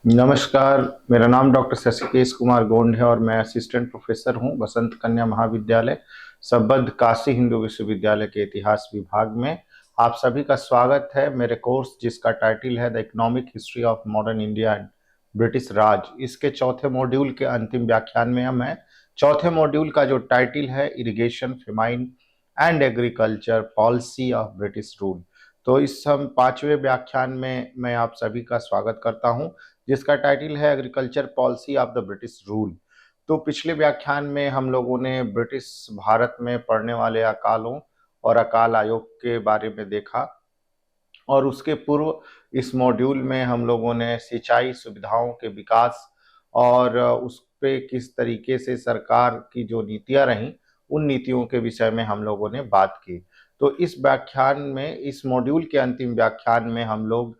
नमस्कार। मेरा नाम डॉक्टर शशिकेश कुमार गोंड है और मैं असिस्टेंट प्रोफेसर हूं बसंत कन्या महाविद्यालय संबद्ध काशी हिंदू विश्वविद्यालय के इतिहास विभाग में। आप सभी का स्वागत है मेरे कोर्स जिसका टाइटल है the economic history of modern India and British Raj. इसके चौथे मॉड्यूल के अंतिम व्याख्यान में हम हैं। चौथे मॉड्यूल का जो टाइटल है irrigation, famine and agriculture policy of British rule. तो इस हम पांचवें व्याख्यान में मैं आप सभी का स्वागत करता हूं जिसका टाइटल है agriculture policy of the British rule. तो पिछले व्याख्यान में हम लोगों ने ब्रिटिश भारत में पड़ने वाले अकालों और अकाल आयोग के बारे में देखा और उसके पूर्व इस मॉड्यूल में हम लोगों ने सिंचाई सुविधाओं के विकास और उस पे किस तरीके से सरकार की जो नीतियां रहीं उन नीतियों के विषय में हम लोगों ने बात की। तो इस व्याख्यान में, इस मॉड्यूल के अंतिम व्याख्यान में हम लोग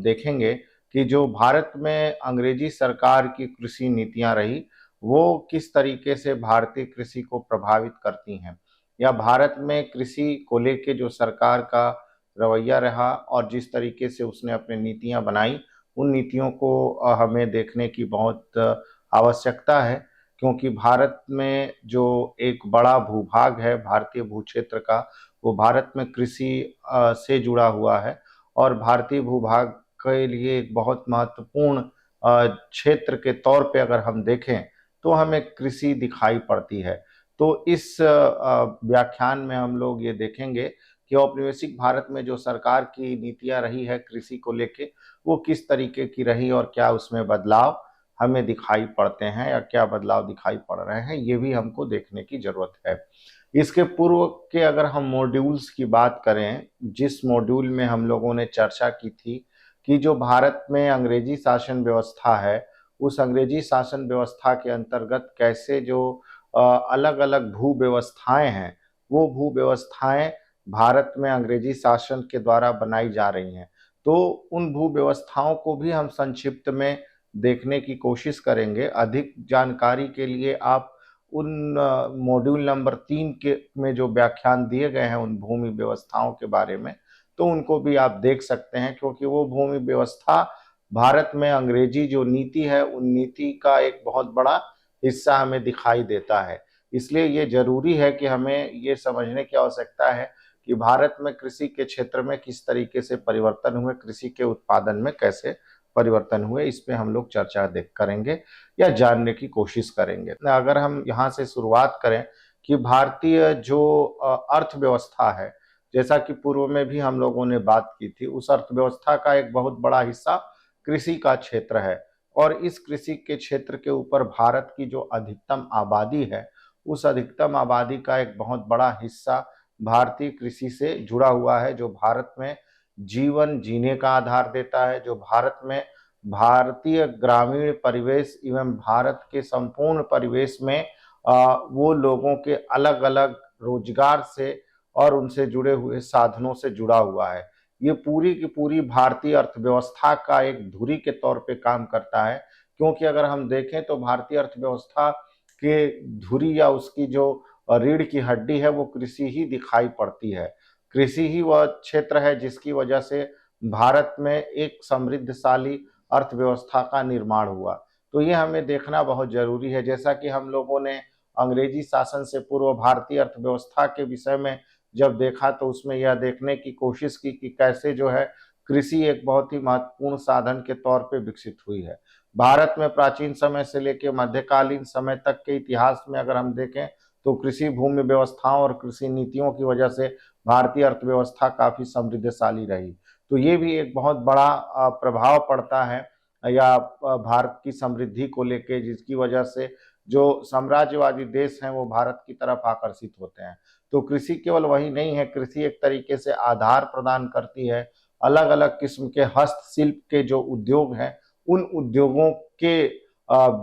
देखेंगे कि जो भारत में अंग्रेजी सरकार की कृषि नीतियां रही वो किस तरीके से भारतीय कृषि को प्रभावित करती हैं, या भारत में कृषि को लेके जो सरकार का रवैया रहा और जिस तरीके से उसने अपनी नीतियां बनाई उन नीतियों को हमें देखने की बहुत आवश्यकता है। क्योंकि भारत में जो एक बड़ा भूभाग है भारतीय भूक्षेत्र का, वो भारत में कृषि से जुड़ा हुआ है और भारतीय भूभाग के लिए एक बहुत महत्वपूर्ण क्षेत्र के तौर पे अगर हम देखें तो हमें कृषि दिखाई पड़ती है। तो इस व्याख्यान में हम लोग ये देखेंगे कि औपनिवेशिक भारत में जो सरकार की नीतियां रही है कृषि को लेके वो किस तरीके की रही और क्या उसमें बदलाव हमें दिखाई पड़ते हैं या क्या बदलाव दिखाई पड़ रहे हैं, ये भी हमको देखने की जरूरत है। इसके पूर्व के अगर हम मॉड्यूल्स की बात करें, जिस मॉड्यूल में हम लोगों ने चर्चा की थी कि जो भारत में अंग्रेजी शासन व्यवस्था है उस अंग्रेजी शासन व्यवस्था के अंतर्गत कैसे जो अलग अलग भू व्यवस्थाएं हैं वो भू व्यवस्थाएं भारत में अंग्रेजी शासन के द्वारा बनाई जा रही हैं। तो उन भू व्यवस्थाओं को भी हम संक्षिप्त में देखने की कोशिश करेंगे। अधिक जानकारी के लिए आप उन मॉड्यूल नंबर 3 के में जो व्याख्यान दिए गए हैं उन भूमि व्यवस्थाओं के बारे में, तो उनको भी आप देख सकते हैं क्योंकि वो भूमि व्यवस्था भारत में अंग्रेजी जो नीति है उन नीति का एक बहुत बड़ा हिस्सा हमें दिखाई देता है। इसलिए ये जरूरी है कि हमें ये समझने की आवश्यकता है कि भारत में कृषि के क्षेत्र में किस तरीके से परिवर्तन हुए, कृषि के उत्पादन में कैसे परिवर्तन हुए, इस पे हम लोग चर्चा देख करेंगे या जानने की कोशिश करेंगे। अगर हम यहाँ से शुरुआत करें कि भारतीय जो अर्थव्यवस्था है, जैसा कि पूर्व में भी हम लोगों ने बात की थी, उस अर्थव्यवस्था का एक बहुत बड़ा हिस्सा कृषि का क्षेत्र है और इस कृषि के क्षेत्र के ऊपर भारत की जो अधिकतम आबादी है उस अधिकतम आबादी का एक बहुत बड़ा हिस्सा भारतीय कृषि से जुड़ा हुआ है, जो भारत में जीवन जीने का आधार देता है, जो भारत में भारतीय ग्रामीण परिवेश एवं भारत के संपूर्ण परिवेश में वो लोगों के अलग अलग रोजगार से और उनसे जुड़े हुए साधनों से जुड़ा हुआ है। ये पूरी की पूरी भारतीय अर्थव्यवस्था का एक धुरी के तौर पे काम करता है। क्योंकि अगर हम देखें तो भारतीय अर्थव्यवस्था के धुरी या उसकी जो रीढ़ की हड्डी है वो कृषि ही दिखाई पड़ती है। कृषि ही वह क्षेत्र है जिसकी वजह से भारत में एक समृद्धशाली अर्थव्यवस्था का निर्माण हुआ। तो ये हमें देखना बहुत जरूरी है। जैसा कि हम लोगों ने अंग्रेजी शासन से पूर्व भारतीय अर्थव्यवस्था के विषय में जब देखा तो उसमें यह देखने की कोशिश की कि कैसे जो है कृषि एक बहुत ही महत्वपूर्ण साधन के तौर पे विकसित हुई है। भारत में प्राचीन समय से लेकर मध्यकालीन समय तक के इतिहास में अगर हम देखें तो कृषि भूमि व्यवस्थाओं और कृषि नीतियों की वजह से भारतीय अर्थव्यवस्था काफी समृद्धशाली रही। तो ये भी एक बहुत बड़ा प्रभाव पड़ता है या भारत की समृद्धि को लेके, जिसकी वजह से जो साम्राज्यवादी देश हैं वो भारत की तरफ आकर्षित होते हैं। तो कृषि केवल वही नहीं है, कृषि एक तरीके से आधार प्रदान करती है अलग अलग किस्म के हस्तशिल्प के जो उद्योग हैं उन उद्योगों के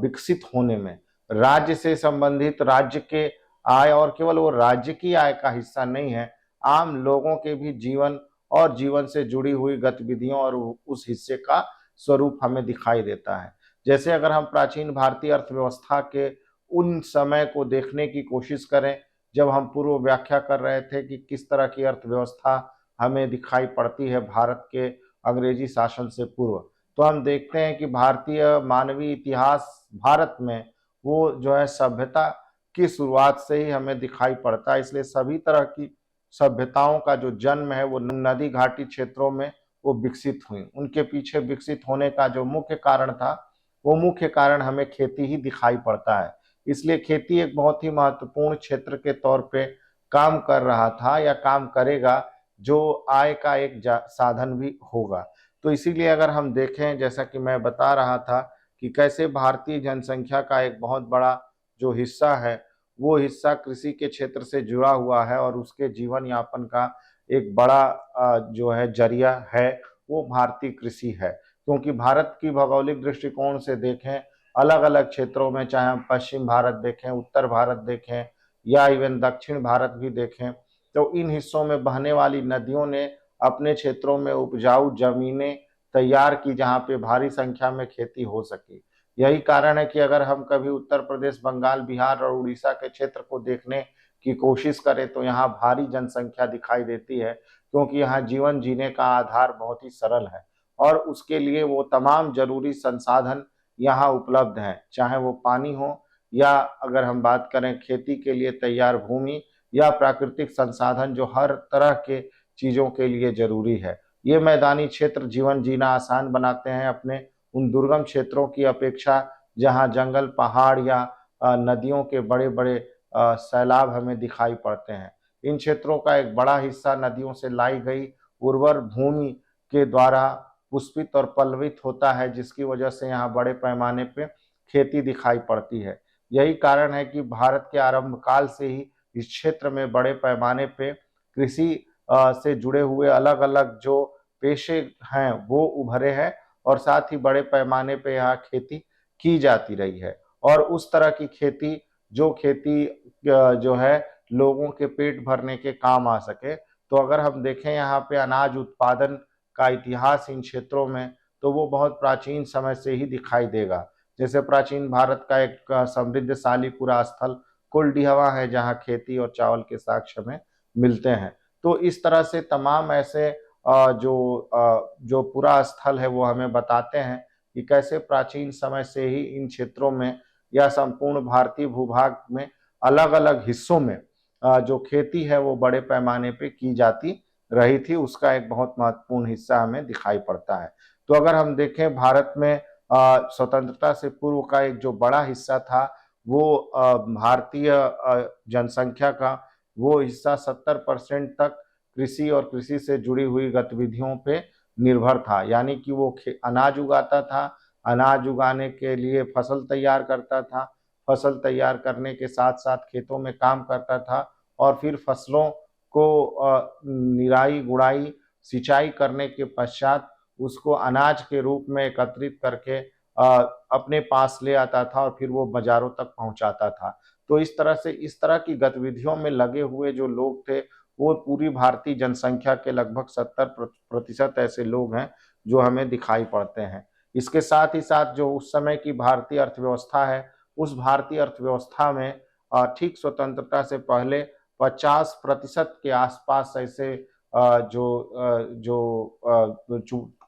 विकसित होने में। राज्य से संबंधित राज्य के आय, और केवल वो राज्य की आय का हिस्सा नहीं है, आम लोगों के भी जीवन और जीवन से जुड़ी हुई गतिविधियों और उस हिस्से का स्वरूप हमें दिखाई देता है। जैसे अगर हम प्राचीन भारतीय अर्थव्यवस्था के उन समय को देखने की कोशिश करें जब हम पूर्व व्याख्या कर रहे थे कि किस तरह की अर्थव्यवस्था हमें दिखाई पड़ती है भारत के अंग्रेजी शासन से पूर्व, तो हम देखते हैं कि भारतीय मानवीय इतिहास भारत में वो जो है सभ्यता की शुरुआत से ही हमें दिखाई पड़ता है। इसलिए सभी तरह की सभ्यताओं का जो जन्म है वो नदी घाटी क्षेत्रों में वो विकसित हुई। उनके पीछे विकसित होने का जो मुख्य कारण था, वो मुख्य कारण हमें खेती ही दिखाई पड़ता है। इसलिए खेती एक बहुत ही महत्वपूर्ण क्षेत्र के तौर पे काम कर रहा था या काम करेगा, जो आय का एक साधन भी होगा। तो इसीलिए अगर हम देखें, जैसा कि मैं बता रहा था कि कैसे भारतीय जनसंख्या का एक बहुत बड़ा जो हिस्सा है, वो हिस्सा कृषि के क्षेत्र से जुड़ा हुआ है और उसके जीवन यापन का एक बड़ा जो है जरिया है, वो भारतीय कृषि है। क्योंकि भारत की भौगोलिक दृष्टिकोण से देखें, अलग अलग क्षेत्रों में, चाहे हम पश्चिम भारत देखें, उत्तर भारत देखें या इवन दक्षिण भारत भी देखें, तो इन हिस्सों में बहने वाली नदियों ने अपने क्षेत्रों में उपजाऊ जमीनें तैयार की, जहाँ पे भारी संख्या में खेती हो सके। यही कारण है कि अगर हम कभी उत्तर प्रदेश, बंगाल, बिहार और उड़ीसा के क्षेत्र को देखने की कोशिश करें तो यहाँ भारी जनसंख्या दिखाई देती है, क्योंकि यहाँ जीवन जीने का आधार बहुत ही सरल है और उसके लिए वो तमाम जरूरी संसाधन यहाँ उपलब्ध हैं, चाहे वो पानी हो या अगर हम बात करें खेती के लिए तैयार भूमि या प्राकृतिक संसाधन जो हर तरह के चीजों के लिए जरूरी है। ये मैदानी क्षेत्र जीवन जीना आसान बनाते हैं अपने उन दुर्गम क्षेत्रों की अपेक्षा, जहाँ जंगल, पहाड़ या नदियों के बड़े बड़े सैलाब हमें दिखाई पड़ते हैं। इन क्षेत्रों का एक बड़ा हिस्सा नदियों से लाई गई उर्वर भूमि के द्वारा पुष्पित और पल्लवित होता है, जिसकी वजह से यहाँ बड़े पैमाने पे खेती दिखाई पड़ती है। यही कारण है कि भारत के आरंभ काल से ही इस क्षेत्र में बड़े पैमाने पे कृषि से जुड़े हुए अलग अलग जो पेशे हैं वो उभरे हैं और साथ ही बड़े पैमाने पे यहाँ खेती की जाती रही है। और उस तरह की खेती जो खेती जो है लोगों के पेट भरने के काम आ सके। तो अगर हम देखें यहाँ पे अनाज उत्पादन का इतिहास इन क्षेत्रों में, तो वो बहुत प्राचीन समय से ही दिखाई देगा। जैसे प्राचीन भारत का एक समृद्धशाली पूरा स्थल कुलडीहवा है, जहाँ खेती और चावल के साक्ष्य हमें मिलते हैं। तो इस तरह से तमाम ऐसे जो पूरा स्थल है वो हमें बताते हैं कि कैसे प्राचीन समय से ही इन क्षेत्रों में या संपूर्ण भारतीय भूभाग में अलग अलग हिस्सों में जो खेती है वो बड़े पैमाने पे की जाती रही थी। उसका एक बहुत महत्वपूर्ण हिस्सा हमें दिखाई पड़ता है। तो अगर हम देखें, भारत में स्वतंत्रता से पूर्व का एक जो बड़ा हिस्सा था, वो भारतीय जनसंख्या का वो हिस्सा 70% तक कृषि और कृषि से जुड़ी हुई गतिविधियों पे निर्भर था। यानी कि वो अनाज उगाता था, अनाज उगाने के लिए फसल तैयार करता था, फसल तैयार करने के साथ साथ खेतों में काम करता था और फिर फसलों को निराई गुड़ाई सिंचाई करने के पश्चात उसको अनाज के रूप में एकत्रित करके अपने पास ले आता था और फिर वो बाजारों तक पहुंचाता था। तो इस तरह से इस तरह की गतिविधियों में लगे हुए जो लोग थे, वो पूरी भारतीय जनसंख्या के लगभग 70% ऐसे लोग हैं जो हमें दिखाई पड़ते हैं। इसके साथ ही साथ जो उस समय की भारतीय अर्थव्यवस्था है, उस भारतीय अर्थव्यवस्था में ठीक स्वतंत्रता से पहले 50% के आसपास ऐसे जो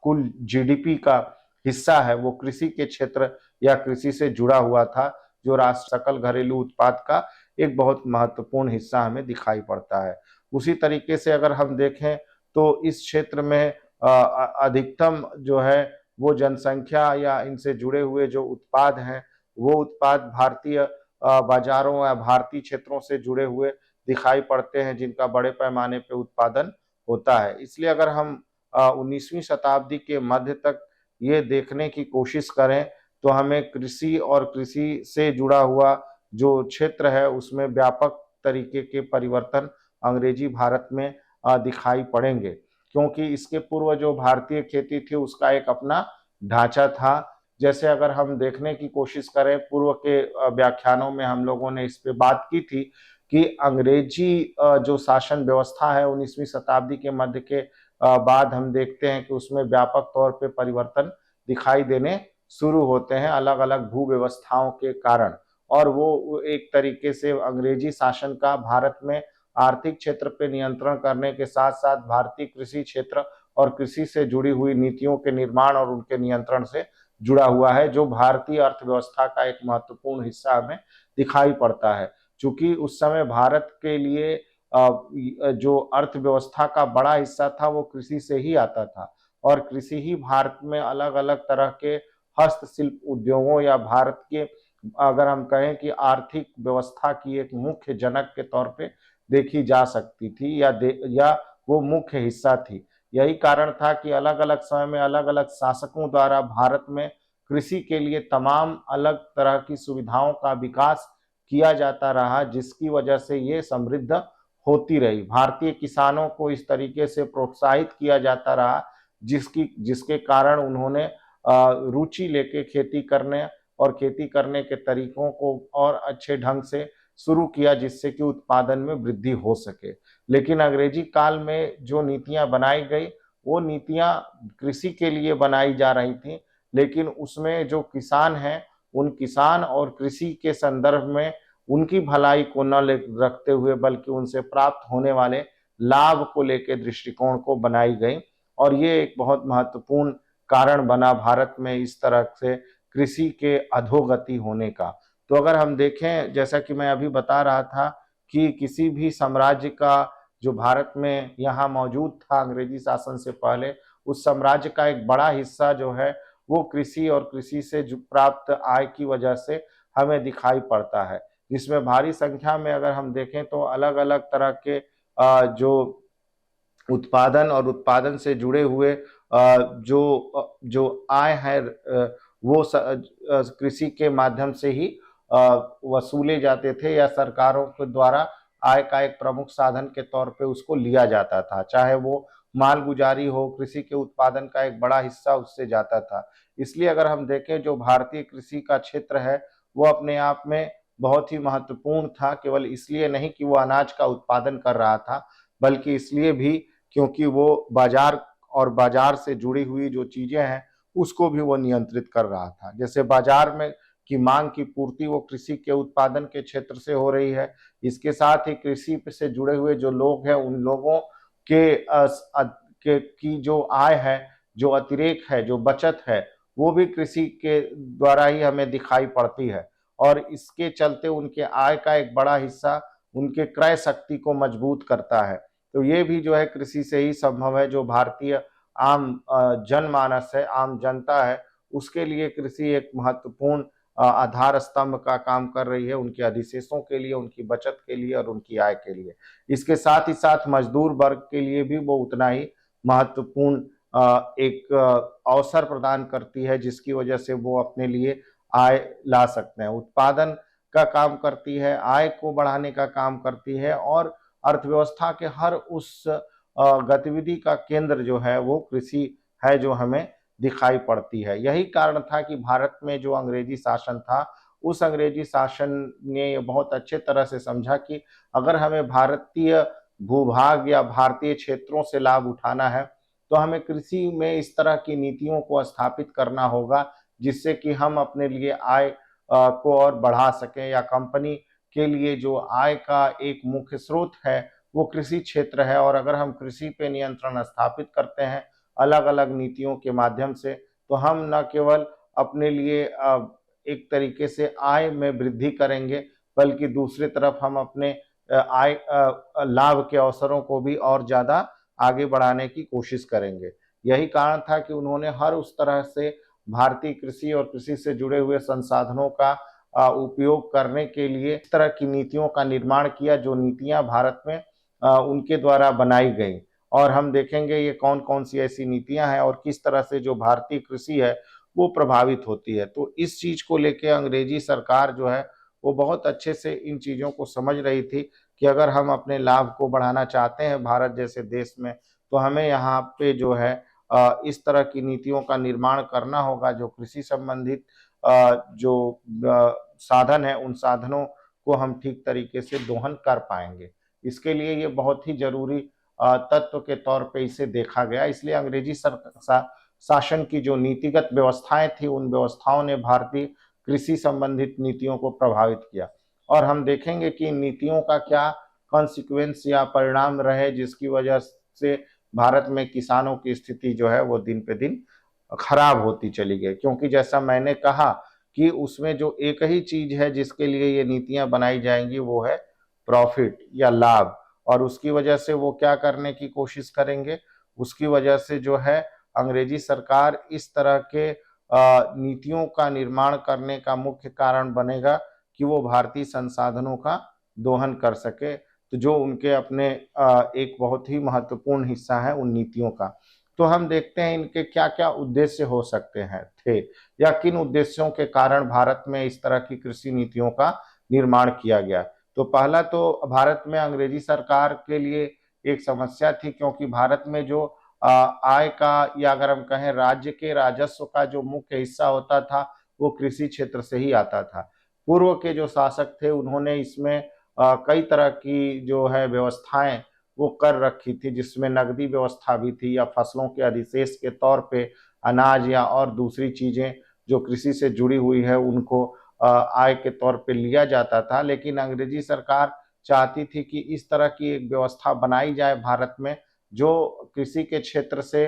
कुल जीडीपी का हिस्सा है वो कृषि के क्षेत्र या कृषि से जुड़ा हुआ था, जो राष्ट्र सकल घरेलू उत्पाद का एक बहुत महत्वपूर्ण हिस्सा हमें दिखाई पड़ता है। उसी तरीके से अगर हम देखें तो इस क्षेत्र में अधिकतम जो है वो जनसंख्या या इनसे जुड़े हुए जो उत्पाद हैं, वो उत्पाद भारतीय बाजारों या भारतीय क्षेत्रों से जुड़े हुए दिखाई पड़ते हैं, जिनका बड़े पैमाने पे उत्पादन होता है। इसलिए अगर हम 19वीं शताब्दी के मध्य तक ये देखने की कोशिश करें तो हमें कृषि और कृषि से जुड़ा हुआ जो क्षेत्र है उसमें व्यापक तरीके के परिवर्तन अंग्रेजी भारत में दिखाई पड़ेंगे, क्योंकि इसके पूर्व जो भारतीय खेती थी उसका एक अपना ढांचा था। जैसे अगर हम देखने की कोशिश करें, पूर्व के व्याख्यानों में हम लोगों ने इस पे बात की थी कि अंग्रेजी जो शासन व्यवस्था है 19वीं शताब्दी के मध्य के बाद हम देखते हैं कि उसमें व्यापक तौर पे परिवर्तन दिखाई देने शुरू होते हैं अलग अलग भू व्यवस्थाओं के कारण। और वो एक तरीके से अंग्रेजी शासन का भारत में आर्थिक क्षेत्र पे नियंत्रण करने के साथ साथ भारतीय कृषि क्षेत्र और कृषि से जुड़ी हुई नीतियों के निर्माण और उनके नियंत्रण से जुड़ा हुआ है, जो भारतीय अर्थव्यवस्था का एक महत्वपूर्ण हिस्सा हमें दिखाई पड़ता है। चूंकि उस समय भारत के लिए जो अर्थव्यवस्था का बड़ा हिस्सा था वो कृषि से ही आता था, और कृषि ही भारत में अलग अलग तरह के हस्तशिल्प उद्योगों या भारत के, अगर हम कहें कि आर्थिक व्यवस्था की एक मुख्य जनक के तौर पे देखी जा सकती थी, या वो मुख्य हिस्सा थी। यही कारण था कि अलग अलग समय में अलग अलग शासकों द्वारा भारत में कृषि के लिए तमाम अलग तरह की सुविधाओं का विकास किया जाता रहा, जिसकी वजह से ये समृद्ध होती रही। भारतीय किसानों को इस तरीके से प्रोत्साहित किया जाता रहा, जिसके कारण उन्होंने रुचि लेके खेती करने और खेती करने के तरीकों को और अच्छे ढंग से शुरू किया, जिससे कि उत्पादन में वृद्धि हो सके। लेकिन अंग्रेजी काल में जो नीतियां बनाई गई, वो नीतियां कृषि के लिए बनाई जा रही थी, लेकिन उसमें जो किसान हैं, उन किसान और कृषि के संदर्भ में उनकी भलाई को न रखते हुए, बल्कि उनसे प्राप्त होने वाले लाभ को लेकर दृष्टिकोण को बनाई गई। और ये एक बहुत महत्वपूर्ण कारण बना भारत में इस तरह से कृषि के अधोगति होने का। तो अगर हम देखें, जैसा कि मैं अभी बता रहा था, कि किसी भी साम्राज्य का जो भारत में यहाँ मौजूद था अंग्रेजी शासन से पहले, उस साम्राज्य का एक बड़ा हिस्सा जो है वो कृषि और कृषि से जो प्राप्त आय की वजह से हमें दिखाई पड़ता है, जिसमें भारी संख्या में अगर हम देखें तो अलग अलग तरह के जो उत्पादन और उत्पादन से जुड़े हुए जो आय है, वो कृषि के माध्यम से ही वसूले जाते थे, या सरकारों के द्वारा आय का एक प्रमुख साधन के तौर पे उसको लिया जाता था। चाहे वो मालगुजारी हो, कृषि के उत्पादन का एक बड़ा हिस्सा उससे जाता था। इसलिए अगर हम देखें, जो भारतीय कृषि का क्षेत्र है वो अपने आप में बहुत ही महत्वपूर्ण था, केवल इसलिए नहीं कि वो अनाज का उत्पादन कर रहा था, बल्कि इसलिए भी क्योंकि वो बाजार और बाजार से जुड़ी हुई जो चीजें हैं उसको भी वो नियंत्रित कर रहा था। जैसे बाजार में की मांग की पूर्ति वो कृषि के उत्पादन के क्षेत्र से हो रही है। इसके साथ ही कृषि से जुड़े हुए जो लोग हैं, उन लोगों की जो आय है, जो अतिरेक है, जो बचत है, वो भी कृषि के द्वारा ही हमें दिखाई पड़ती है। और इसके चलते उनके आय का एक बड़ा हिस्सा उनके क्रय शक्ति को मजबूत करता है। तो ये भी जो है कृषि से ही संभव है। जो भारतीय आम जनमानस है, आम जनता है, उसके लिए कृषि एक महत्वपूर्ण आधार स्तंभ का काम कर रही है, उनके अधिशेषों के लिए, उनकी बचत के लिए और उनकी आय के लिए। इसके साथ ही साथ मजदूर वर्ग के लिए भी वो उतना ही महत्वपूर्ण एक अवसर प्रदान करती है, जिसकी वजह से वो अपने लिए आय ला सकते हैं। उत्पादन का काम करती है, आय को बढ़ाने का काम करती है, और अर्थव्यवस्था के हर उस गतिविधि का केंद्र जो है वो कृषि है, जो हमें दिखाई पड़ती है। यही कारण था कि भारत में जो अंग्रेजी शासन था, उस अंग्रेजी शासन ने ये बहुत अच्छे तरह से समझा कि अगर हमें भारतीय भूभाग या भारतीय क्षेत्रों से लाभ उठाना है, तो हमें कृषि में इस तरह की नीतियों को स्थापित करना होगा, जिससे कि हम अपने लिए आय को और बढ़ा सकें, या कंपनी के लिए जो आय का एक मुख्य स्रोत है वो कृषि क्षेत्र है। और अगर हम कृषि पे नियंत्रण स्थापित करते हैं अलग अलग नीतियों के माध्यम से, तो हम न केवल अपने लिए एक तरीके से आय में वृद्धि करेंगे, बल्कि दूसरी तरफ हम अपने आय लाभ के अवसरों को भी और ज्यादा आगे बढ़ाने की कोशिश करेंगे। यही कारण था कि उन्होंने हर उस तरह से भारतीय कृषि और कृषि से जुड़े हुए संसाधनों का उपयोग करने के लिए इस तरह की नीतियों का निर्माण किया, जो नीतियां भारत में उनके द्वारा बनाई गई। और हम देखेंगे ये कौन कौन सी ऐसी नीतियां हैं और किस तरह से जो भारतीय कृषि है वो प्रभावित होती है। तो इस चीज को लेके अंग्रेजी सरकार जो है वो बहुत अच्छे से इन चीजों को समझ रही थी कि अगर हम अपने लाभ को बढ़ाना चाहते हैं भारत जैसे देश में, तो हमें यहाँ पे जो है इस तरह की नीतियों का निर्माण करना होगा, जो कृषि संबंधित जो साधन है उन साधनों को हम ठीक तरीके से दोहन कर पाएंगे। इसके लिए ये बहुत ही जरूरी तत्व के तौर पे इसे देखा गया। इसलिए अंग्रेजी शासन की जो नीतिगत व्यवस्थाएं थी, उन व्यवस्थाओं ने भारतीय कृषि संबंधित नीतियों को प्रभावित किया। और हम देखेंगे कि इन नीतियों का क्या कॉन्सिक्वेंस या परिणाम रहे, जिसकी वजह से भारत में किसानों की स्थिति जो है वो दिन पे दिन खराब होती चली गई। क्योंकि जैसा मैंने कहा कि उसमें जो एक ही चीज है जिसके लिए ये नीतियां बनाई जाएंगी वो है प्रॉफिट या लाभ। और उसकी वजह से वो क्या करने की कोशिश करेंगे, उसकी वजह से जो है अंग्रेजी सरकार इस तरह के नीतियों का निर्माण करने का मुख्य कारण बनेगा कि वो भारतीय संसाधनों का दोहन कर सके, तो जो उनके अपने एक बहुत ही महत्वपूर्ण हिस्सा है उन नीतियों का। तो हम देखते हैं इनके क्या क्या उद्देश्य हो सकते हैं थे, या किन उद्देश्यों के कारण भारत में इस तरह की कृषि नीतियों का निर्माण किया गया। तो पहला तो भारत में अंग्रेजी सरकार के लिए एक समस्या थी, क्योंकि भारत में जो आय का, या अगर हम कहें राज्य के राजस्व का जो मुख्य हिस्सा होता था वो कृषि क्षेत्र से ही आता था। पूर्व के जो शासक थे उन्होंने इसमें कई तरह की जो है व्यवस्थाएं वो कर रखी थी, जिसमें नकदी व्यवस्था भी थी, या फसलों के अधिशेष के तौर पे अनाज या और दूसरी चीजें जो कृषि से जुड़ी हुई है उनको आय के तौर पे लिया जाता था। लेकिन अंग्रेजी सरकार चाहती थी कि इस तरह की एक व्यवस्था बनाई जाए भारत में जो कृषि के क्षेत्र से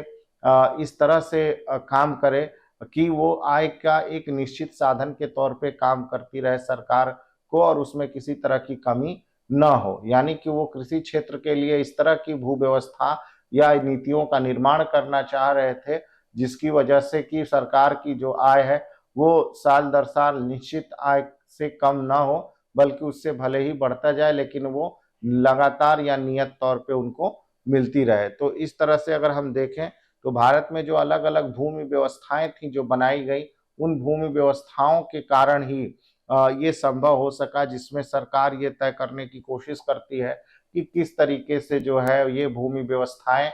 इस तरह से काम करे कि वो आय का एक निश्चित साधन के तौर पे काम करती रहे सरकार को, और उसमें किसी तरह की कमी न हो। यानी कि वो कृषि क्षेत्र के लिए इस तरह की भू व्यवस्था या नीतियों का निर्माण करना चाह रहे थे जिसकी वजह से कि सरकार की जो आय है वो साल दर साल निश्चित आय से कम ना हो, बल्कि उससे भले ही बढ़ता जाए लेकिन वो लगातार या नियत तौर पे उनको मिलती रहे। तो इस तरह से अगर हम देखें तो भारत में जो अलग अलग भूमि व्यवस्थाएं थी जो बनाई गई, उन भूमि व्यवस्थाओं के कारण ही ये संभव हो सका, जिसमें सरकार ये तय करने की कोशिश करती है कि किस तरीके से जो है ये भूमि व्यवस्थाएं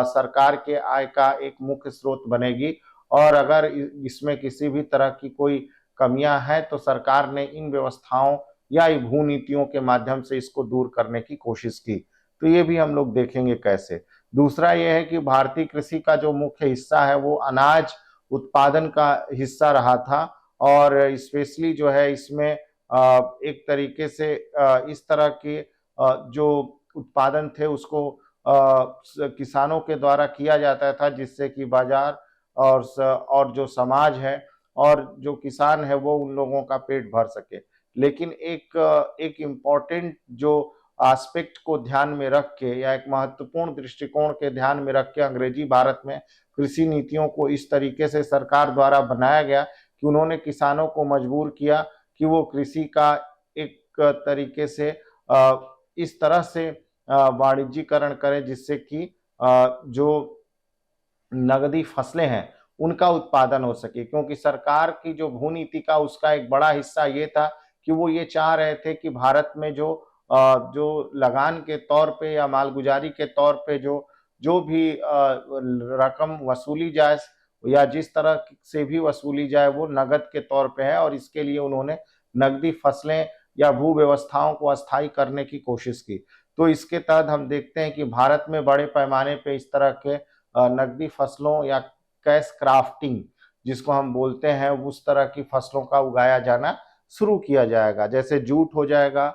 सरकार के आय का एक मुख्य स्रोत बनेगी, और अगर इसमें किसी भी तरह की कोई कमियां हैं तो सरकार ने इन व्यवस्थाओं या भू नीतियों के माध्यम से इसको दूर करने की कोशिश की। तो ये भी हम लोग देखेंगे कैसे। दूसरा ये है कि भारतीय कृषि का जो मुख्य हिस्सा है वो अनाज उत्पादन का हिस्सा रहा था, और स्पेशली जो है इसमें एक तरीके से इस तरह के जो उत्पादन थे उसको किसानों के द्वारा किया जाता था, जिससे कि बाजार और जो समाज है और जो किसान है वो उन लोगों का पेट भर सके। लेकिन एक इम्पॉर्टेंट जो एस्पेक्ट को ध्यान में रख के, या एक महत्वपूर्ण दृष्टिकोण के ध्यान में रख के अंग्रेजी भारत में कृषि नीतियों को इस तरीके से सरकार द्वारा बनाया गया कि उन्होंने किसानों को मजबूर किया कि वो कृषि का एक तरीके से इस तरह से वाणिज्यीकरण करें जिससे कि जो नगदी फसलें हैं उनका उत्पादन हो सके। क्योंकि सरकार की जो भू नीति का उसका एक बड़ा हिस्सा ये था कि वो ये चाह रहे थे कि भारत में जो लगान के तौर पे या मालगुजारी के तौर पे जो जो भी रकम वसूली जाए या जिस तरह से भी वसूली जाए वो नगद के तौर पे है, और इसके लिए उन्होंने नगदी फसलें या भू व्यवस्थाओं को अस्थायी करने की कोशिश की। तो इसके तहत हम देखते हैं कि भारत में बड़े पैमाने पे इस तरह के नकदी फसलों या कैश क्राफ्टिंग जिसको हम बोलते हैं उस तरह की फसलों का उगाया जाना शुरू किया जाएगा। जैसे जूट हो जाएगा,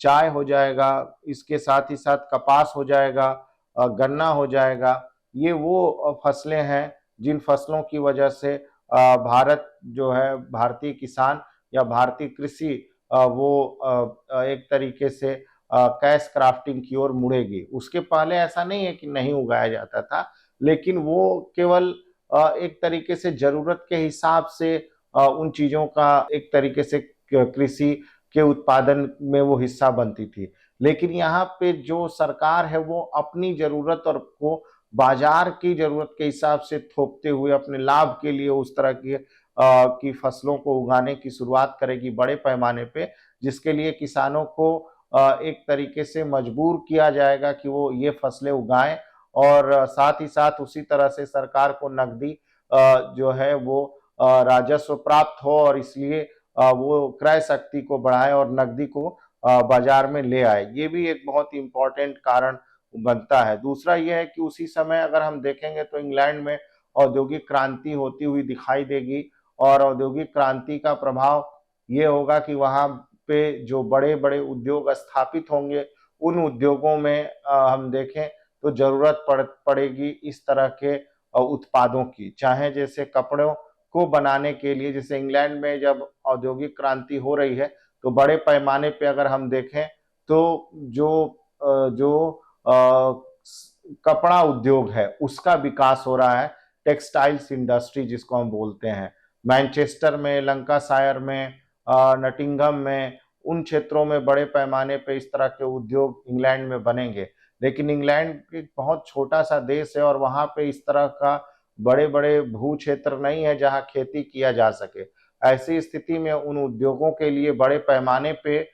चाय हो जाएगा, इसके साथ ही साथ कपास हो जाएगा, गन्ना हो जाएगा। ये वो फसलें हैं जिन फसलों की वजह से भारत जो है भारतीय किसान या भारतीय कृषि एक तरीके से कैश क्राफ्टिंग की ओर मुड़ेगी। उसके पहले ऐसा नहीं है कि नहीं उगाया जाता था, लेकिन वो केवल एक तरीके से जरूरत के हिसाब से उन चीजों का एक तरीके से कृषि के उत्पादन में वो हिस्सा बनती थी। लेकिन यहाँ पे जो सरकार है वो अपनी जरूरत और को बाजार की जरूरत के हिसाब से थोपते हुए अपने लाभ के लिए उस तरह की फसलों को उगाने की शुरुआत करेगी बड़े पैमाने पे, जिसके लिए किसानों को एक तरीके से मजबूर किया जाएगा कि वो ये फसलें उगाएं, और साथ ही साथ उसी तरह से सरकार को नकदी जो है वो राजस्व प्राप्त हो, और इसलिए वो क्रय शक्ति को बढ़ाए और नकदी को बाजार में ले आए। ये भी एक बहुत ही इंपॉर्टेंट कारण बनता है। दूसरा ये है कि उसी समय अगर हम देखेंगे तो इंग्लैंड में औद्योगिक क्रांति होती हुई दिखाई देगी, और औद्योगिक क्रांति का प्रभाव ये होगा कि वहाँ पे जो बड़े बड़े उद्योग स्थापित होंगे उन उद्योगों में हम देखें तो जरूरत पड़ेगी इस तरह के उत्पादों की। चाहे जैसे कपड़ों को बनाने के लिए, जैसे इंग्लैंड में जब औद्योगिक क्रांति हो रही है तो बड़े पैमाने पे अगर हम देखें तो जो जो कपड़ा उद्योग है उसका विकास हो रहा है, टेक्सटाइल्स इंडस्ट्री जिसको हम बोलते हैं। मैनचेस्टर में, लंकाशायर में, नटिंगम में, उन क्षेत्रों में बड़े पैमाने पे इस तरह के उद्योग इंग्लैंड में बनेंगे। लेकिन इंग्लैंड एक बहुत छोटा सा देश है और वहां पे इस तरह का बड़े बड़े भू क्षेत्र नहीं है जहां खेती किया जा सके। ऐसी स्थिति में उन उद्योगों के लिए बड़े पैमाने पे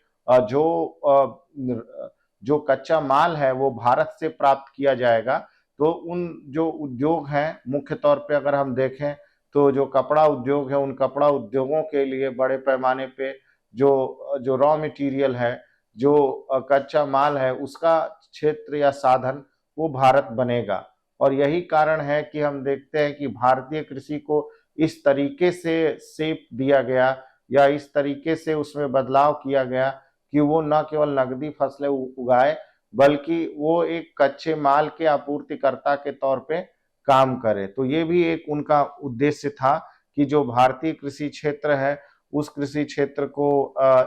जो कच्चा माल है वो भारत से प्राप्त किया जाएगा। तो उन जो उद्योग हैं, मुख्य तौर पे अगर हम देखें तो जो कपड़ा उद्योग है, उन कपड़ा उद्योगों के लिए बड़े पैमाने पे जो जो रॉ मटेरियल है, जो कच्चा माल है, उसका क्षेत्र या साधन वो भारत बनेगा। और यही कारण है कि हम देखते हैं कि भारतीय कृषि को इस तरीके से शेप दिया गया या इस तरीके से उसमें बदलाव किया गया कि वो न केवल नकदी फसलें उगाए बल्कि वो एक कच्चे माल के आपूर्तिकर्ता के तौर पे काम करे। तो ये भी एक उनका उद्देश्य था कि जो भारतीय कृषि क्षेत्र है उस कृषि क्षेत्र को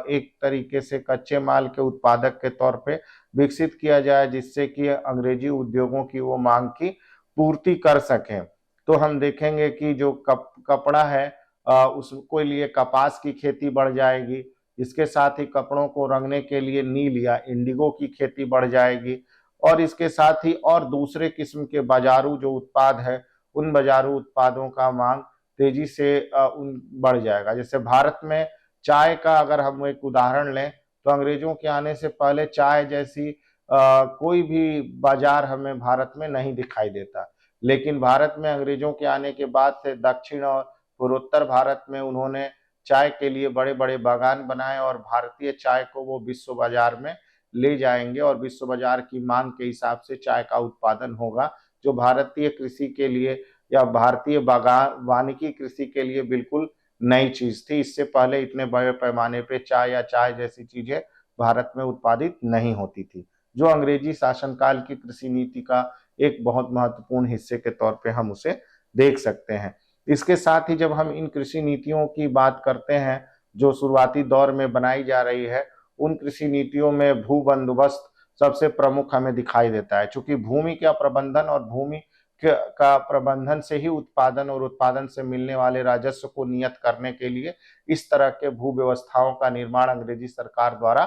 एक तरीके से कच्चे माल के उत्पादक के तौर पे विकसित किया जाए, जिससे कि अंग्रेजी उद्योगों की वो मांग की पूर्ति कर सकें। तो हम देखेंगे कि जो कपड़ा है उसको लिए कपास की खेती बढ़ जाएगी। इसके साथ ही कपड़ों को रंगने के लिए नील या इंडिगो की खेती बढ़ जाएगी। और इसके साथ ही और दूसरे किस्म के बाजारू जो उत्पाद है, उन बाजारू उत्पादों का मांग तेजी से बढ़ जाएगा। जैसे भारत में चाय का अगर हम एक उदाहरण लें तो अंग्रेजों के आने से पहले चाय जैसी कोई भी बाजार हमें भारत में नहीं दिखाई देता। लेकिन भारत में अंग्रेजों के आने के बाद से दक्षिण और पूर्वोत्तर भारत में उन्होंने चाय के लिए बड़े बड़े बागान बनाए और भारतीय चाय को वो विश्व बाजार में ले जाएंगे और विश्व बाजार की मांग के हिसाब से चाय का उत्पादन होगा, जो भारतीय कृषि के लिए या भारतीय बागान वानिकी कृषि के लिए बिल्कुल नई चीज थी। इससे पहले इतने बड़े पैमाने पे चाय या चाय जैसी चीजें भारत में उत्पादित नहीं होती थी, जो अंग्रेजी शासनकाल की कृषि नीति का एक बहुत महत्वपूर्ण हिस्से के तौर पे हम उसे देख सकते हैं। इसके साथ ही जब हम इन कृषि नीतियों की बात करते हैं जो शुरुआती दौर में बनाई जा रही है, उन कृषि नीतियों में भू बंदोबस्त सबसे प्रमुख हमें दिखाई देता है। चूंकि भूमि का प्रबंधन और भूमि का प्रबंधन से ही उत्पादन और उत्पादन से मिलने वाले राजस्व को नियत करने के लिए इस तरह के भू व्यवस्थाओं का निर्माण अंग्रेजी सरकार द्वारा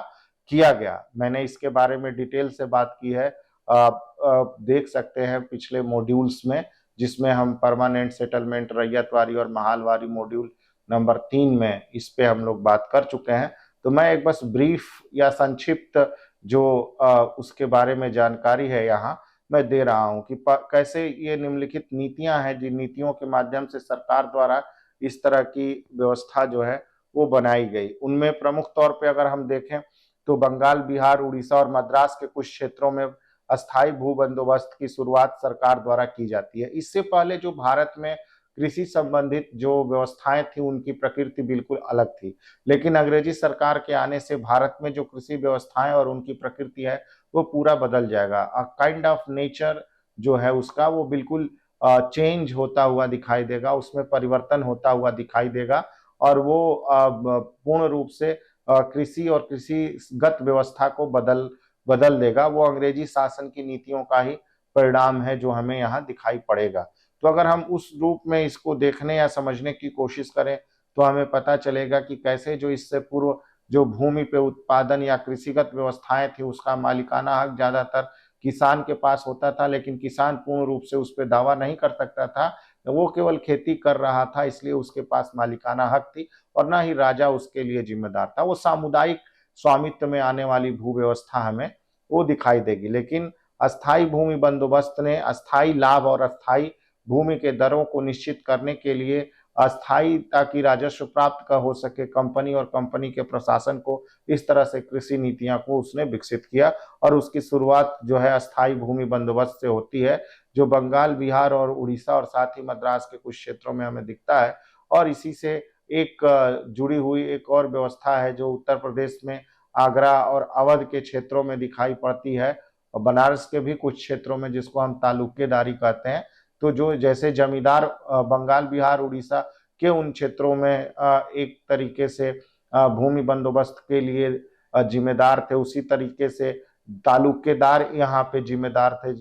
किया गया। मैंने इसके बारे में डिटेल से बात की है, आप देख सकते हैं पिछले मॉड्यूल्स में, जिसमें हम परमानेंट सेटलमेंट, रैयतवारी और महालवारी मॉड्यूल नंबर 3 में इस पे हम लोग बात कर चुके हैं। तो मैं एक बस ब्रीफ या संक्षिप्त जो उसके बारे में जानकारी है यहाँ मैं दे रहा हूँ कि कैसे ये निम्नलिखित नीतियां हैं जिन नीतियों के माध्यम से सरकार द्वारा इस तरह की व्यवस्था जो है वो बनाई गई। उनमें प्रमुख तौर पे अगर हम देखें तो बंगाल, बिहार, उड़ीसा और मद्रास के कुछ क्षेत्रों में अस्थायी भू बंदोबस्त की शुरुआत सरकार द्वारा की जाती है। इससे पहले जो भारत में कृषि संबंधित जो व्यवस्थाएं थी उनकी प्रकृति बिल्कुल अलग थी, लेकिन अंग्रेजी सरकार के आने से भारत में जो कृषि व्यवस्थाएं और उनकी प्रकृति है वो पूरा बदल जाएगा। काइंड ऑफ नेचर जो है उसका वो बिल्कुल चेंज होता हुआ दिखाई देगा, उसमें परिवर्तन होता हुआ दिखाई देगा और वो पूर्ण रूप से कृषि और कृषिगत व्यवस्था को बदल देगा। वो अंग्रेजी शासन की नीतियों का ही परिणाम है जो हमें यहाँ दिखाई पड़ेगा। तो अगर हम उस रूप में इसको देखने या समझने की कोशिश करें तो हमें पता चलेगा कि कैसे जो इससे पूर्व जो भूमि पे उत्पादन या कृषिगत व्यवस्थाएं थी उसका मालिकाना हक ज्यादातर किसान के पास होता था, लेकिन किसान पूर्ण रूप से उस पर दावा नहीं कर सकता था। वो केवल खेती कर रहा था इसलिए उसके पास मालिकाना हक थी और ना ही राजा उसके लिए जिम्मेदार था। वो सामुदायिक स्वामित्व में आने वाली भू व्यवस्था हमें वो दिखाई देगी। लेकिन अस्थाई भूमि बंदोबस्त ने अस्थाई लाभ और अस्थाई भूमि के दरों को निश्चित करने के लिए अस्थाई, ताकि राजस्व प्राप्त का हो सके, कंपनी और कंपनी के प्रशासन को इस तरह से कृषि नीतियां को उसने विकसित किया। और उसकी शुरुआत जो है अस्थाई भूमि बंदोबस्त से होती है, जो बंगाल, बिहार और उड़ीसा और साथ ही मद्रास के कुछ क्षेत्रों में हमें दिखता है। और इसी से एक जुड़ी हुई एक और व्यवस्था है जो उत्तर प्रदेश में आगरा और अवध के क्षेत्रों में दिखाई पड़ती है, बनारस के भी कुछ क्षेत्रों में, जिसको हम तालुकेदारी कहते हैं, तो जो जैसे जमींदार बंगाल, बिहार, उड़ीसा के उन क्षेत्रों में एक तरीके से भूमि बंदोबस्त के लिए जिम्मेदार थे, उसी तरीके से तालुकेदार यहाँ पे जिम्मेदार थे,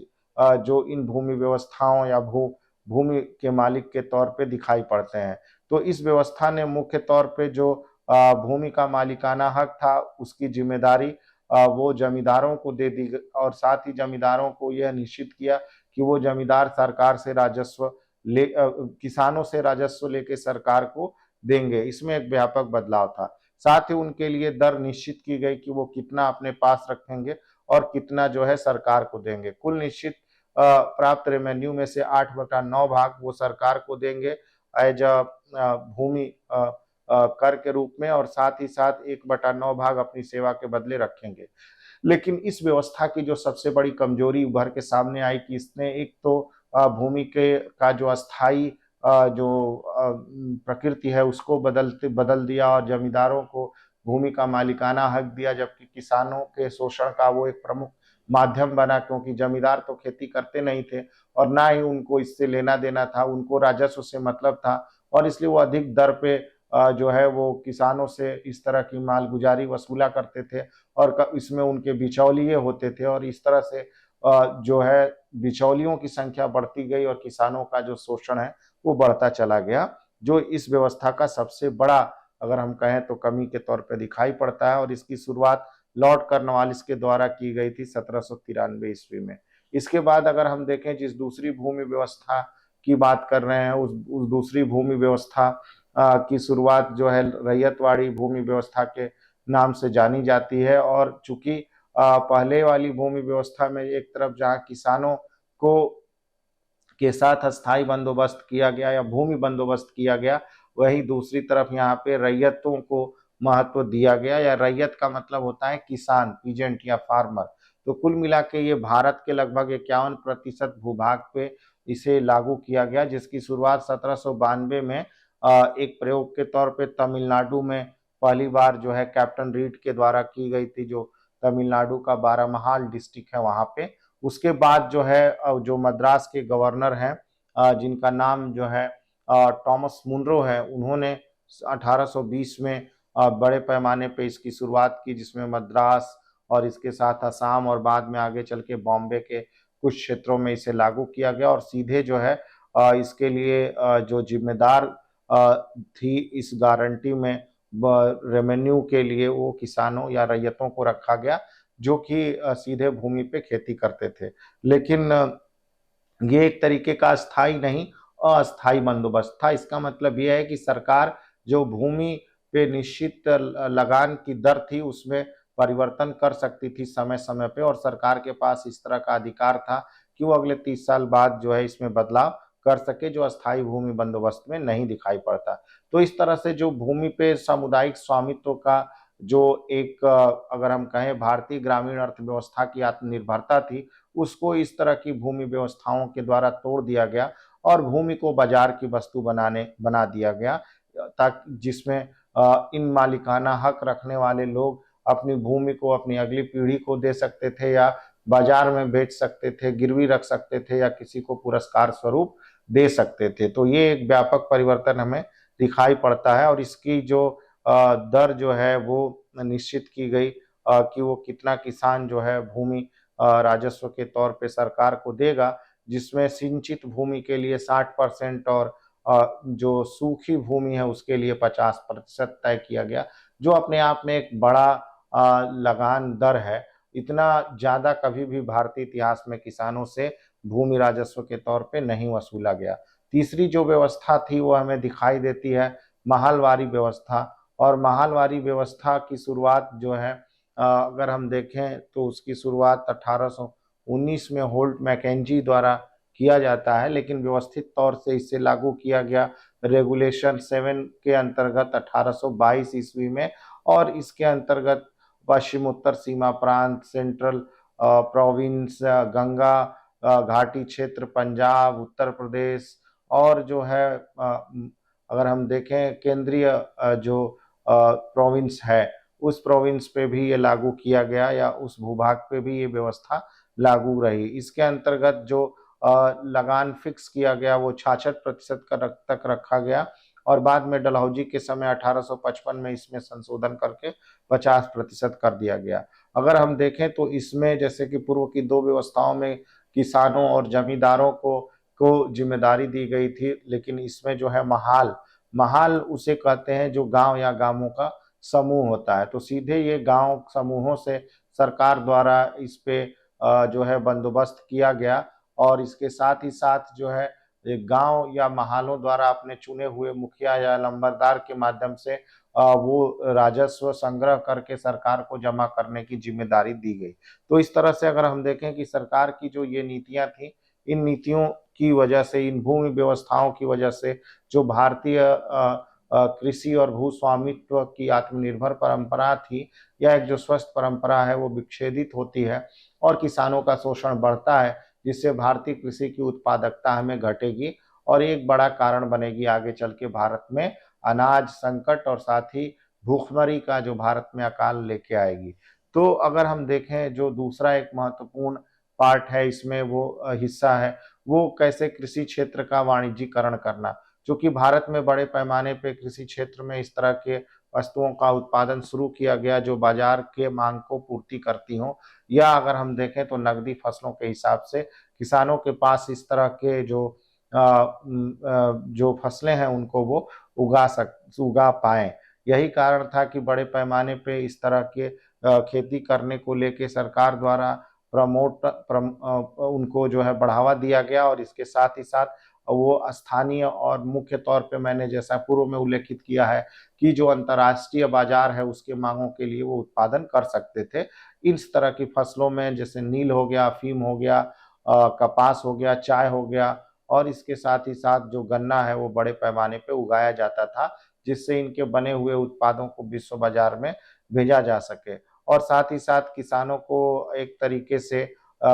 जो इन भूमि व्यवस्थाओं या भूमि के मालिक के तौर पे दिखाई पड़ते हैं। तो इस व्यवस्था ने मुख्य तौर पे जो भूमि का मालिकाना हक था, उसकी जिम्मेदारी वो जमींदारों को दे दी, और साथ ही जमींदारों को यह निश्चित किया कि वो जमींदार सरकार से राजस्व किसानों से राजस्व लेके सरकार को देंगे। इसमें एक व्यापक बदलाव था। साथ ही उनके लिए दर निश्चित की गई कि वो कितना अपने पास रखेंगे और कितना जो है सरकार को देंगे। कुल निश्चित प्राप्त रेवेन्यू में से 8/9 भाग वो सरकार को देंगे एज भूमि कर के रूप में, और साथ ही साथ 1/9 भाग अपनी सेवा के बदले रखेंगे। लेकिन इस व्यवस्था की जो सबसे बड़ी कमजोरी उभर के सामने आई कि इसने एक तो भूमि के का जो अस्थाई जो प्रकृति है उसको बदल दिया, और जमींदारों को भूमि का मालिकाना हक दिया, जबकि किसानों के शोषण का वो एक प्रमुख माध्यम बना, क्योंकि जमींदार तो खेती करते नहीं थे और ना ही उनको इससे लेना देना था, उनको राजस्व से मतलब था, और इसलिए वो अधिक दर पे जो है वो किसानों से इस तरह की मालगुजारी वसूला करते थे, और इसमें उनके बिचौलिए होते थे, और इस तरह से जो है बिचौलियों की संख्या बढ़ती गई और किसानों का जो शोषण है वो बढ़ता चला गया, जो इस व्यवस्था का सबसे बड़ा, अगर हम कहें तो, कमी के तौर पे दिखाई पड़ता है। और इसकी शुरुआत लॉर्ड कॉर्नवालिस के द्वारा की गई थी 1793 ईस्वी में। इसके बाद अगर हम देखें, जिस दूसरी भूमि व्यवस्था की बात कर रहे हैं, उस दूसरी भूमि व्यवस्था की शुरुआत जो है रैयतवाड़ी भूमि व्यवस्था के नाम से जानी जाती है। और चूंकि पहले वाली भूमि व्यवस्था में एक तरफ जहाँ किसानों को के साथ अस्थाई बंदोबस्त किया गया या भूमि बंदोबस्त किया गया, वही दूसरी तरफ यहाँ पे रैयतों को महत्व दिया गया, या रैयत का मतलब होता है किसान, पीजेंट या फार्मर। तो कुल मिला के ये भारत के लगभग 51% भूभाग पे इसे लागू किया गया, जिसकी शुरुआत 1792 में एक प्रयोग के तौर पे तमिलनाडु में पहली बार जो है कैप्टन रीड के द्वारा की गई थी, जो तमिलनाडु का बारामहाल डिस्ट्रिक्ट है वहां पे। उसके बाद जो है जो मद्रास के गवर्नर हैं, जिनका नाम जो है टॉमस मुनरो है, उन्होंने 1820 में बड़े पैमाने पे इसकी शुरुआत की, जिसमें मद्रास और इसके साथ असम और बाद में आगे चल के बॉम्बे के कुछ क्षेत्रों में इसे लागू किया गया। और सीधे जो है इसके लिए जो जिम्मेदार थी इस गारंटी में रेवेन्यू के लिए, वो किसानों या रैयतों को रखा गया, जो कि सीधे भूमि पे खेती करते थे। लेकिन ये एक तरीके का स्थायी नहीं, अस्थायी बंदोबस्त था। इसका मतलब यह है कि सरकार जो भूमि पे निश्चित लगान की दर थी उसमें परिवर्तन कर सकती थी समय समय पे, और सरकार के पास इस तरह का अधिकार था कि वो अगले 30 साल बाद जो है इसमें बदलाव कर सके, जो अस्थायी भूमि बंदोबस्त में नहीं दिखाई पड़ता। तो इस तरह से जो भूमि पे सामुदायिक स्वामित्व का जो एक अगर हम कहें भारतीय ग्रामीण अर्थव्यवस्था की आत्मनिर्भरता थी, उसको इस तरह की भूमि व्यवस्थाओं के द्वारा तोड़ दिया गया और भूमि को बाजार की वस्तु बना दिया गया, ताकि जिसमें इन मालिकाना हक रखने वाले लोग अपनी भूमि को अपनी अगली पीढ़ी को दे सकते थे, या बाजार में बेच सकते थे, गिरवी रख सकते थे, या किसी को पुरस्कार स्वरूप दे सकते थे। तो ये एक व्यापक परिवर्तन हमें दिखाई पड़ता है, और इसकी जो दर जो है वो निश्चित की गई कि वो कितना किसान जो है भूमि राजस्व के तौर पे सरकार को देगा, जिसमें सिंचित भूमि के लिए 60% और जो सूखी भूमि है उसके लिए 50% तय किया गया, जो अपने आप में एक बड़ा लगान दर है। इतना ज्यादा कभी भी भारतीय इतिहास में किसानों से भूमि राजस्व के तौर पे नहीं वसूला गया। तीसरी जो व्यवस्था थी वो हमें दिखाई देती है महालवारी व्यवस्था। और महालवारी व्यवस्था की शुरुआत जो है अगर हम देखें तो उसकी शुरुआत 1819 में होल्ट मैकेंजी द्वारा किया जाता है, लेकिन व्यवस्थित तौर से इसे लागू किया गया रेगुलेशन 7 के अंतर्गत 1822 ईस्वी में। और इसके अंतर्गत पश्चिम उत्तर सीमा प्रांत, सेंट्रल प्रोविंस, गंगा घाटी क्षेत्र, पंजाब, उत्तर प्रदेश, और जो है अगर हम देखें केंद्रीय जो प्रोविंस है, उस प्रोविंस पे भी ये लागू किया गया, या उस भूभाग पे भी ये व्यवस्था लागू रही। इसके अंतर्गत जो लगान फिक्स किया गया वो 66% तक रखा गया और बाद में डलहौजी के समय 1855 में इसमें संशोधन करके 50% कर दिया गया। अगर हम देखें तो इसमें जैसे कि पूर्व की दो व्यवस्थाओं में किसानों और जमींदारों को जिम्मेदारी दी गई थी, लेकिन इसमें जो है महाल महाल उसे कहते हैं जो गांव या गांवों का समूह होता है। तो सीधे ये गांव समूहों से सरकार द्वारा इस पे जो है बंदोबस्त किया गया और इसके साथ ही साथ जो है गांव या महालों द्वारा अपने चुने हुए मुखिया या लंबरदार के माध्यम से वो राजस्व संग्रह करके सरकार को जमा करने की जिम्मेदारी दी गई। तो इस तरह से अगर हम देखें कि सरकार की जो ये नीतियां थी, इन नीतियों की वजह से, इन भूमि व्यवस्थाओं की वजह से जो भारतीय कृषि और भू स्वामित्व की आत्मनिर्भर परंपरा थी या एक जो स्वस्थ परंपरा है वो विच्छेदित होती है और किसानों का शोषण बढ़ता है, जिससे भारतीय कृषि की उत्पादकता हमें घटेगी और एक बड़ा कारण बनेगी आगे चल के भारत में अनाज संकट और साथ ही भूखमरी का जो भारत में अकाल लेके आएगी। तो अगर हम देखें जो दूसरा एक महत्वपूर्ण पार्ट है इसमें वो हिस्सा है वो कैसे कृषि क्षेत्र का वाणिज्यीकरण करना, क्योंकि भारत में बड़े पैमाने पे कृषि क्षेत्र में इस तरह के वस्तुओं का उत्पादन शुरू किया गया जो बाजार के मांग को पूर्ति करती हों, या अगर हम देखें तो नकदी फसलों के हिसाब से किसानों के पास इस तरह के जो फसलें हैं उनको वो उगा पाएं। यही कारण था कि बड़े पैमाने पे इस तरह के खेती करने को लेके सरकार द्वारा उनको जो है बढ़ावा दिया गया और इसके साथ ही साथ वो स्थानीय और मुख्य तौर पे मैंने जैसा पूर्व में उल्लेखित किया है कि जो अंतर्राष्ट्रीय बाजार है उसके मांगों के लिए वो उत्पादन कर सकते थे। इस तरह की फसलों में जैसे नील हो गया, अफीम हो गया, कपास हो गया, चाय हो गया और इसके साथ ही साथ जो गन्ना है वो बड़े पैमाने पे उगाया जाता था, जिससे इनके बने हुए उत्पादों को विश्व बाजार में भेजा जा सके और साथ ही साथ किसानों को एक तरीके से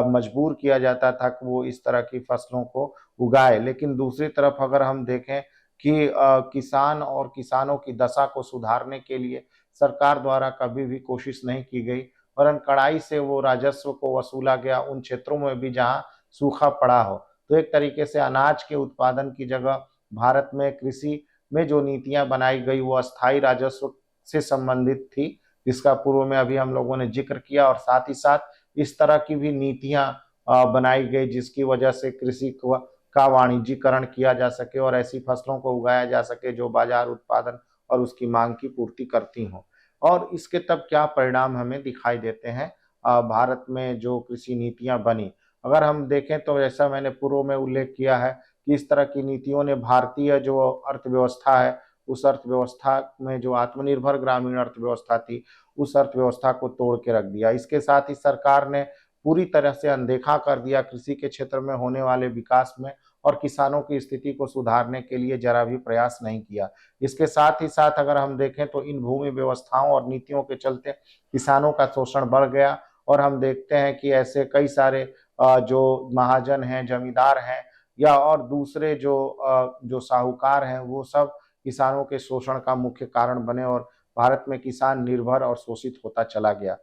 मजबूर किया जाता था कि वो इस तरह की फसलों को उगाए। लेकिन दूसरी तरफ अगर हम देखें कि किसान और किसानों की दशा को सुधारने के लिए सरकार द्वारा कभी भी कोशिश नहीं की गई, वरन कड़ाई से वो राजस्व को वसूला गया उन क्षेत्रों में भी जहाँ सूखा पड़ा हो। तो एक तरीके से अनाज के उत्पादन की जगह भारत में कृषि में जो नीतियां बनाई गई वो अस्थायी राजस्व से संबंधित थी, जिसका पूर्व में अभी हम लोगों ने जिक्र किया और साथ ही साथ इस तरह की भी नीतियां बनाई गई जिसकी वजह से कृषि का वाणिज्यीकरण किया जा सके और ऐसी फसलों को उगाया जा सके जो बाजार उत्पादन और उसकी मांग की पूर्ति करती हों। और इसके तब क्या परिणाम हमें दिखाई देते हैं भारत में जो कृषि नीतियां बनी। अगर हम देखें तो जैसा मैंने पूर्व में उल्लेख किया है कि इस तरह की नीतियों ने भारतीय जो अर्थव्यवस्था है उस अर्थव्यवस्था में जो आत्मनिर्भर ग्रामीण अर्थव्यवस्था थी उस अर्थव्यवस्था को तोड़ के रख दिया। इसके साथ ही सरकार ने पूरी तरह से अनदेखा कर दिया कृषि के क्षेत्र में होने वाले विकास में और किसानों की स्थिति को सुधारने के लिए जरा भी प्रयास नहीं किया। इसके साथ ही साथ अगर हम देखें तो इन भूमि व्यवस्थाओं और नीतियों के चलते किसानों का शोषण बढ़ गया और हम देखते हैं कि ऐसे कई सारे जो महाजन हैं, जमींदार हैं या और दूसरे जो साहूकार हैं वो सब किसानों के शोषण का मुख्य कारण बने और भारत में किसान निर्भर और शोषित होता चला गया।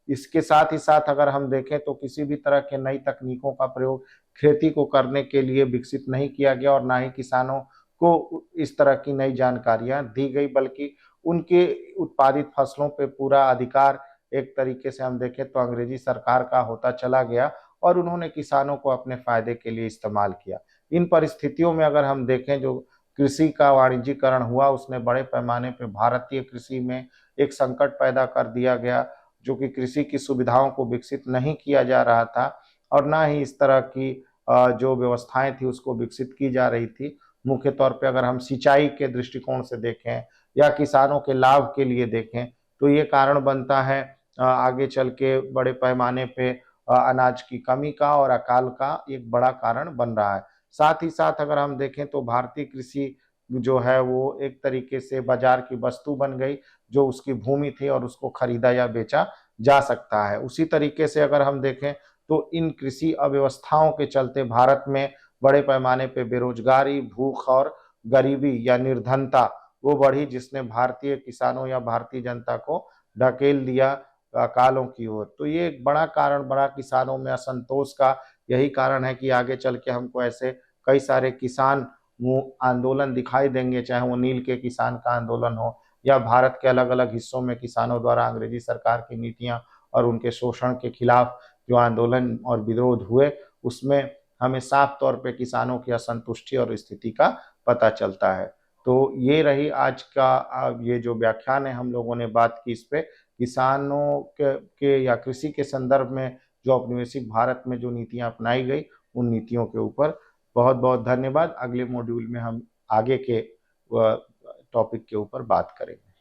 इसके साथ ही साथ अगर हम देखें तो किसी भी तरह के नई तकनीकों का प्रयोग खेती को करने के लिए विकसित नहीं किया गया और ना ही किसानों को इस तरह की नई जानकारियां दी गई, बल्कि उनके उत्पादित फसलों पे पूरा अधिकार एक तरीके से हम देखें तो अंग्रेजी सरकार का होता चला गया और उन्होंने किसानों को अपने फायदे के लिए इस्तेमाल किया। इन परिस्थितियों में अगर हम देखें जो कृषि का वाणिज्यीकरण हुआ उसने बड़े पैमाने पर भारतीय कृषि में एक संकट पैदा कर दिया गया, जो कि कृषि की सुविधाओं को विकसित नहीं किया जा रहा था और ना ही इस तरह की जो व्यवस्थाएं थी उसको विकसित की जा रही थी। मुख्य तौर पे अगर हम सिंचाई के दृष्टिकोण से देखें या किसानों के लाभ के लिए देखें तो ये कारण बनता है आगे चल के बड़े पैमाने पे अनाज की कमी का और अकाल का एक बड़ा कारण बन रहा है। साथ ही साथ अगर हम देखें तो भारतीय कृषि जो है वो एक तरीके से बाजार की वस्तु बन गई, जो उसकी भूमि थी और उसको खरीदा या बेचा जा सकता है। उसी तरीके से अगर हम देखें तो इन कृषि अव्यवस्थाओं के चलते भारत में बड़े पैमाने पे बेरोजगारी, भूख और गरीबी या निर्धनता वो बढ़ी, जिसने भारतीय किसानों या भारतीय जनता को ढकेल दिया अकालों की ओर। तो ये एक बड़ा कारण बड़ा किसानों में असंतोष का यही कारण है कि आगे चल के हमको ऐसे कई सारे किसान वो आंदोलन दिखाई देंगे, चाहे वो नील के किसान का आंदोलन हो या भारत के अलग अलग हिस्सों में किसानों द्वारा अंग्रेजी सरकार की नीतियां और उनके शोषण के खिलाफ जो आंदोलन और विरोध हुए, उसमें हमें साफ तौर पे किसानों की असंतुष्टि और स्थिति का पता चलता है। तो ये रही आज का ये जो व्याख्यान है, हम लोगों ने बात की इस पे किसानों के या कृषि के संदर्भ में जो औपनिवेशिक भारत में जो नीतियां अपनाई गई उन नीतियों के ऊपर। बहुत बहुत धन्यवाद। अगले मॉड्यूल में हम आगे के टॉपिक के ऊपर बात करेंगे।